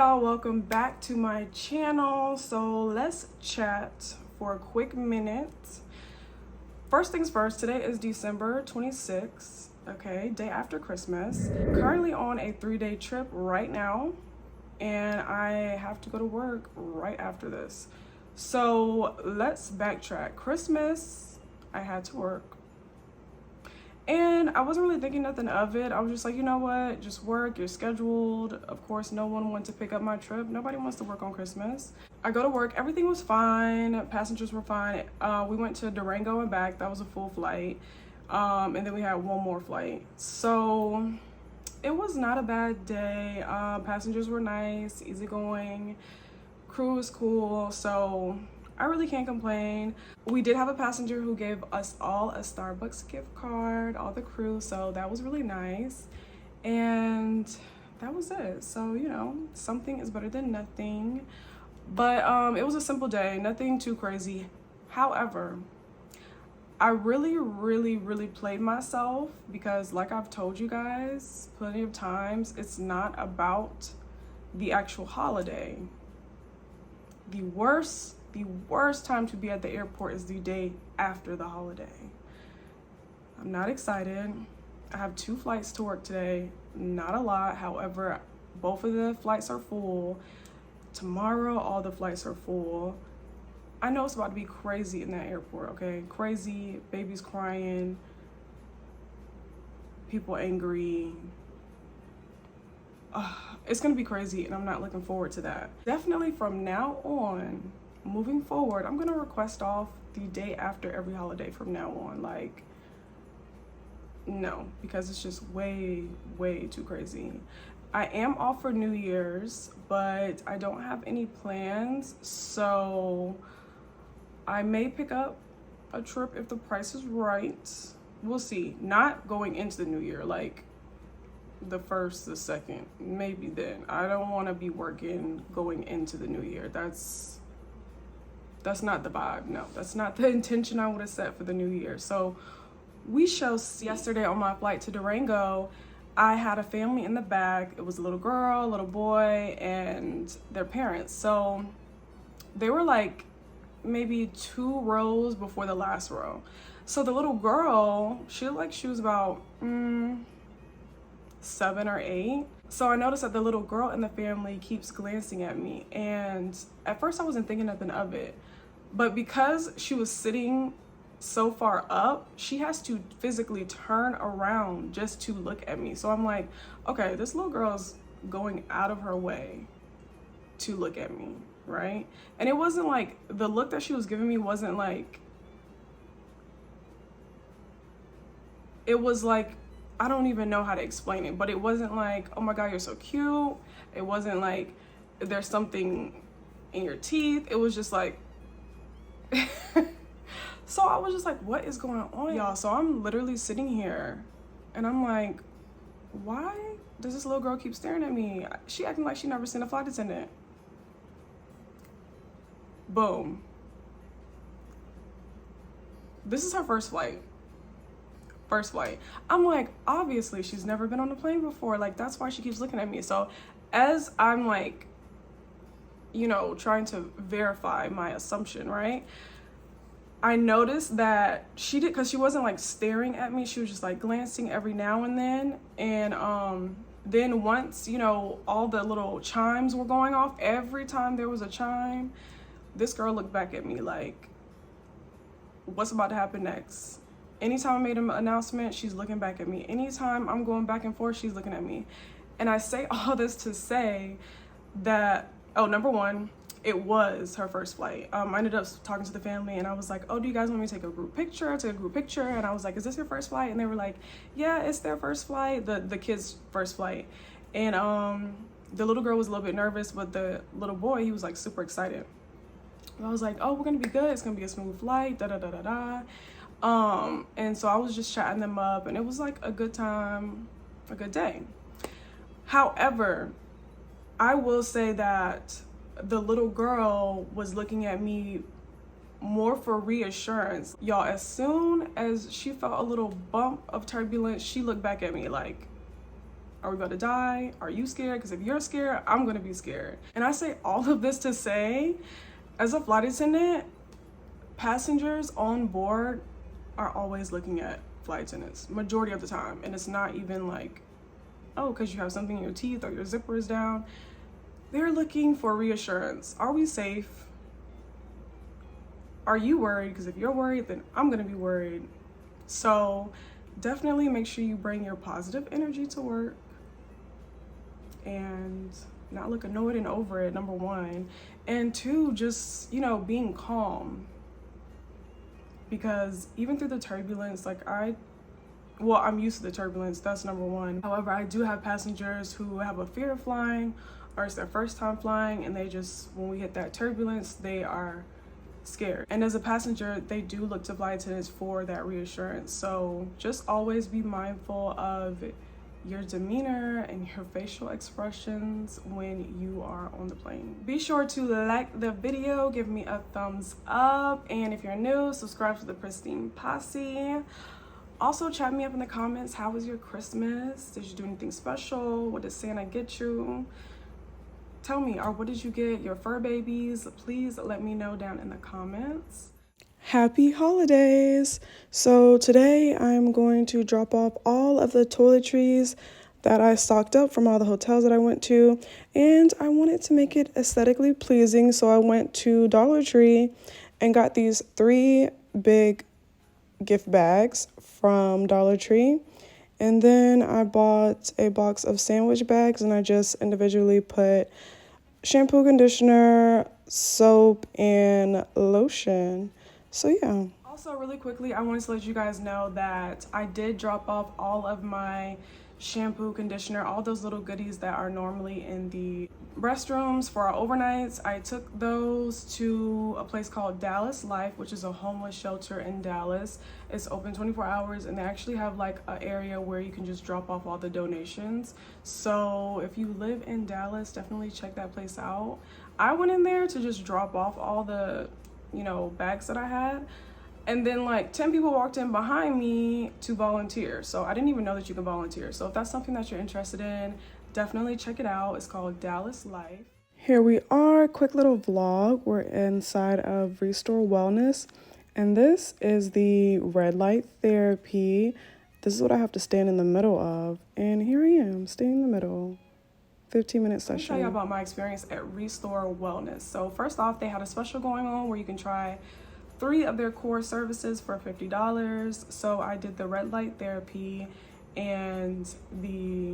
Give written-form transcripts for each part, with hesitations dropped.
y'all, welcome back to my channel. So let's chat for a quick minute. First things first, today is December 26th, okay, day after Christmas. Currently on a 3-day trip right now, and I have to go to work right after this. So let's backtrack. Christmas, I had to work. And I wasn't really thinking nothing of it. I was just like, you know what? Just work, you're scheduled. Of course, no one wanted to pick up my trip. Nobody wants to work on Christmas. I go to work, everything was fine. Passengers were fine. We went to Durango and back. That was a full flight. And then we had one more flight. So it was not a bad day. Passengers were nice, easygoing. Crew was cool. So I really can't complain. We did have a passenger who gave us all a Starbucks gift card, all the crew, so that was really nice. And that was it. So, you know, something is better than nothing. But it was a simple day, nothing too crazy. However, I really played myself because, like I've told you guys plenty of times, it's not about the actual holiday. The worst time to be at the airport is the day after the holiday. I'm not excited. I have 2 flights to work today, not a lot. However, both of the flights are full. Tomorrow, all the flights are full. I know it's about to be crazy in that airport, okay? Crazy, babies crying, people angry. It's gonna be crazy, and I'm not looking forward to that. Definitely from now on, moving forward, I'm gonna request off the day after every holiday from now on. Like, no, because it's just way too crazy. I am off for New Year's, but I don't have any plans, so I may pick up a trip if the price is right. We'll see. Not going into the new year, like the 1st, the 2nd, maybe then. I don't want to be working going into the new year. That's not the vibe. No, that's not the intention I would have set for the new year. So we shall see. Yesterday on my flight to Durango, I had a family in the back. It was a little girl, a little boy, and their parents. So they were like maybe 2 rows before the last row. So the little girl, she looked like she was about 7 or 8. So I noticed that the little girl in the family keeps glancing at me, and at first I wasn't thinking nothing of it, but because she was sitting so far up, she has to physically turn around just to look at me. So I'm like, okay, this little girl's going out of her way to look at me, right? And it wasn't like, the look that she was giving me wasn't like, it was like, I don't even know how to explain it, but it wasn't like, oh my God, you're so cute. It wasn't like there's something in your teeth. It was just like, so I was just like, what is going on, y'all? So I'm literally sitting here and I'm like, why does this little girl keep staring at me? She acting like she never seen a flight attendant. Boom. This is her first flight. I'm like, obviously she's never been on a plane before. Like, that's why she keeps looking at me. So as I'm like, you know, trying to verify my assumption, right? I noticed that she did, because she wasn't like staring at me. She was just like glancing every now and then. And then once, you know, all the little chimes were going off, every time there was a chime, this girl looked back at me like, what's about to happen next? Anytime I made an announcement, she's looking back at me. Anytime I'm going back and forth, she's looking at me. And I say all this to say that, oh, number one, it was her first flight. I ended up talking to the family and I was like, oh, do you guys want me to take a group picture? I took a group picture and I was like, is this your first flight? And they were like, yeah, it's their first flight, the kids' first flight. And the little girl was a little bit nervous, but the little boy, he was like super excited. And I was like, oh, we're gonna be good. It's gonna be a smooth flight, da-da-da-da-da. And so I was just chatting them up and it was like a good time, a good day. However, I will say that the little girl was looking at me more for reassurance. Y'all, as soon as she felt a little bump of turbulence, she looked back at me like, Are we about to die? Are you scared? Because if you're scared, I'm gonna be scared. And I say all of this to say, as a flight attendant, passengers on board are always looking at flight attendants, majority of the time. And it's not even like, oh, because you have something in your teeth or your zipper is down. They're looking for reassurance. Are we safe? Are you worried? Because if you're worried, then I'm gonna be worried. So definitely make sure you bring your positive energy to work and not look annoyed and over it, number one. And two, just, you know, being calm. Because even through the turbulence, like I'm used to the turbulence, that's number one. However, I do have passengers who have a fear of flying, or it's their first time flying, and they just, when we hit that turbulence, they are scared. And as a passenger, they do look to flight attendants for that reassurance. So just always be mindful of your demeanor and your facial expressions when you are on the plane. Be sure to like the video, give me a thumbs up, and if you're new, subscribe to the Pristine Posse. Also chat me up in the comments, how was your Christmas? Did you do anything special? What did Santa get you? Tell me, or what did you get your fur babies? Please let me know down in the comments. Happy holidays! So today I'm going to drop off all of the toiletries that I stocked up from all the hotels that I went to, and I wanted to make it aesthetically pleasing, so I went to Dollar Tree and got these 3 big gift bags from Dollar Tree. And then I bought a box of sandwich bags, and I just individually put shampoo, conditioner, soap, and lotion. So yeah. Also, really quickly, I wanted to let you guys know that I did drop off all of my shampoo, conditioner, all those little goodies that are normally in the restrooms for our overnights. I took those to a place called Dallas Life, which is a homeless shelter in Dallas. It's open 24 hours, and they actually have like an area where you can just drop off all the donations. So if you live in Dallas, definitely check that place out. I went in there to just drop off all the, you know, bags that I had. And then like 10 people walked in behind me to volunteer. So I didn't even know that you can volunteer. So if that's something that you're interested in, definitely check it out. It's called Dallas Life. Here we are, quick little vlog. We're inside of Restore Wellness. And this is the red light therapy. This is what I have to stand in the middle of. And here I am, standing in the middle. 15-minute session. Let me tell you about my experience at Restore Wellness. So first off, they had a special going on where you can try 3 of their core services for $50. So I did the red light therapy and the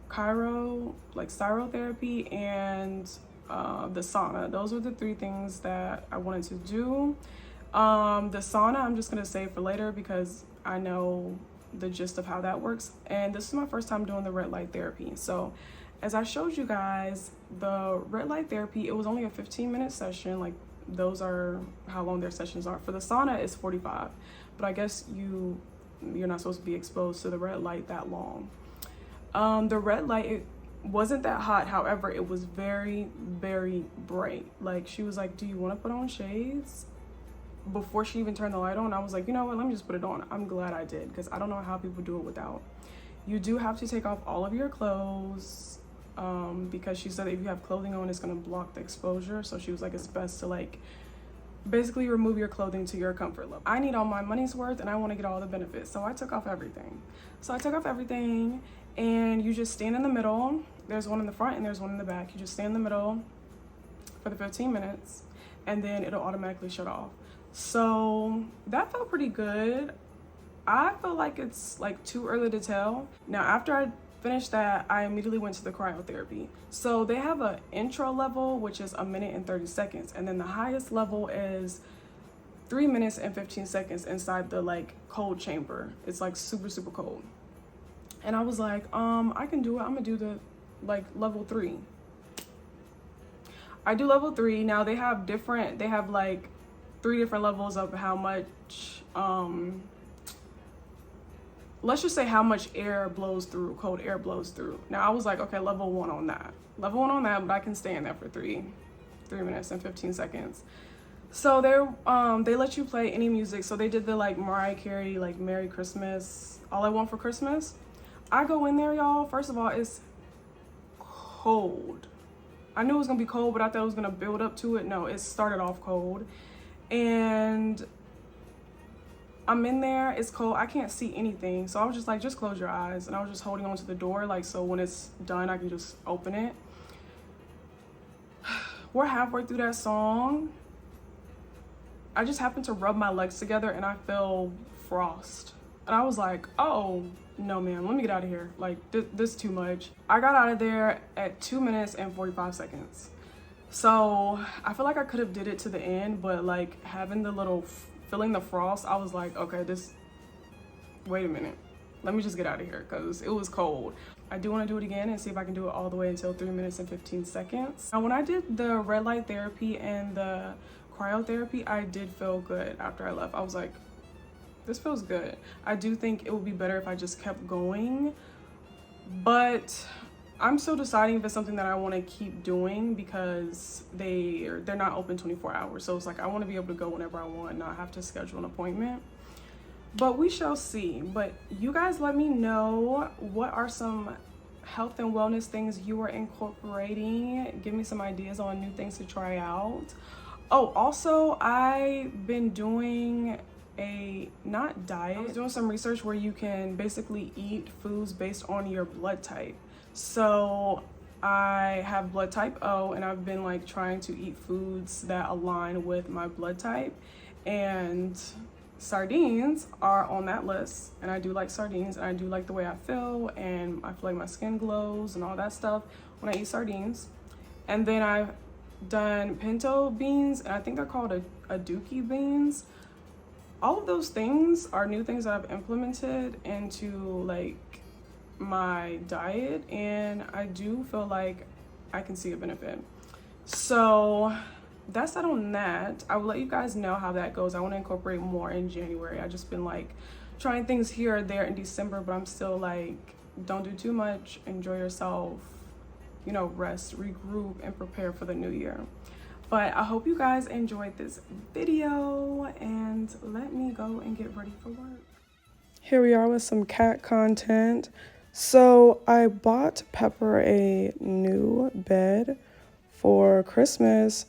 styrotherapy and the sauna. Those were the 3 things that I wanted to do. The sauna I'm just gonna save for later because I know the gist of how that works, and this is my first time doing the red light therapy. So as I showed you guys, the red light therapy, it was only a 15-minute session. Like, those are how long their sessions are. For the sauna, it's 45, but I guess you're not supposed to be exposed to the red light that long. The red light, it wasn't that hot. However, it was very, very bright. Like, she was like, do you want to put on shades? Before she even turned the light on, I was like, you know what, let me just put it on. I'm glad I did, because I don't know how people do it without. You do have to take off all of your clothes, because she said if you have clothing on, it's going to block the exposure. So she was like, it's best to like basically remove your clothing to your comfort level. I need all my money's worth and I want to get all the benefits. So I took off everything. And you just stand in the middle. There's one in the front and there's one in the back. You just stand in the middle for the 15 minutes and then it'll automatically shut off. So that felt pretty good. I feel like it's like too early to tell. Now, after I finished that, I immediately went to the cryotherapy. So they have an intro level, which is 1 minute and 30 seconds. And then the highest level is 3 minutes and 15 seconds inside the like cold chamber. It's like super, super cold. And I was like, I can do it. I'm gonna do the like level 3. I do level 3. Now they have like 3 different levels of how much, let's just say how much air blows through, cold air blows through. Now I was like, okay, level 1 on that. Level 1 on that, but I can stay in there for 3 minutes and 15 seconds. So they let you play any music. So they did the like Mariah Carey, like Merry Christmas, All I Want for Christmas. I go in there, y'all. First of all, it's cold. I knew it was gonna be cold, but I thought it was gonna build up to it. No, it started off cold. And I'm in there, it's cold, I can't see anything. So I was just like, just close your eyes. And I was just holding on to the door, like, so when it's done, I can just open it. We're halfway through that song. I just happened to rub my legs together and I feel frost. And I was like, oh, no, man, let me get out of here. Like, this is too much. I got out of there at 2 minutes and 45 seconds. So I feel like I could have did it to the end, but like having the little, feeling the frost, I was like, okay, wait a minute. Let me just get out of here because it was cold. I do want to do it again and see if I can do it all the way until 3 minutes and 15 seconds. Now, when I did the red light therapy and the cryotherapy, I did feel good after I left. I was like, this feels good. I do think it would be better if I just kept going, but I'm still deciding if it's something that I want to keep doing because they're not open 24 hours. So it's like I want to be able to go whenever I want, not have to schedule an appointment. But we shall see. But you guys let me know, what are some health and wellness things you are incorporating? Give me some ideas on new things to try out. Oh, also, I've been doing not diet. I was doing some research where you can basically eat foods based on your blood type. So I have blood type O, and I've been like trying to eat foods that align with my blood type, and sardines are on that list. And I do like sardines, and I do like the way I feel, and I feel like my skin glows and all that stuff when I eat sardines. And then I've done pinto beans, and I think they're called a dookie beans. All of those things are new things that I've implemented into like my diet, and I do feel like I can see a benefit. So that's that on that. I will let you guys know how that goes. I want to incorporate more in January. I just been like trying things here or there in December, but I'm still like, don't do too much, enjoy yourself, you know, rest, regroup, and prepare for the new year. But I hope you guys enjoyed this video, and let me go and get ready for work. Here we are with some cat content. So I bought Pepper a new bed for Christmas,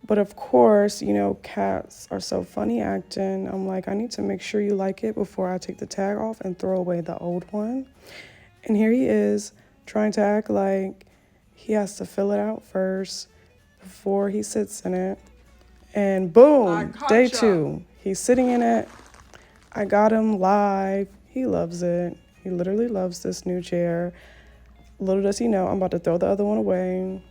but of course, you know, cats are so funny acting. I'm like, I need to make sure you like it before I take the tag off and throw away the old one. And here he is trying to act like he has to fill it out first before he sits in it. And boom, day 2. He's sitting in it. I got him live. He loves it. He literally loves this new chair. Little does he know, I'm about to throw the other one away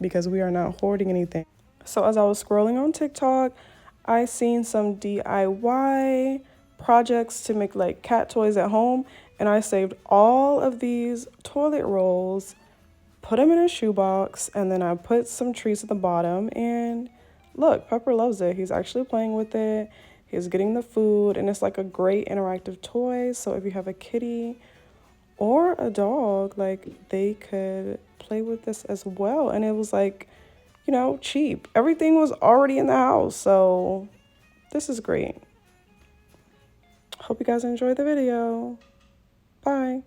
because we are not hoarding anything. So as I was scrolling on TikTok, I seen some DIY projects to make like cat toys at home, and I saved all of these toilet rolls, put them in a shoebox, and then I put some treats at the bottom, and look, Pepper loves it. He's actually playing with it. He's getting the food, and it's like a great interactive toy. So if you have a kitty or a dog, like they could play with this as well. And it was like, you know, cheap. Everything was already in the house. So this is great. Hope you guys enjoyed the video. Bye.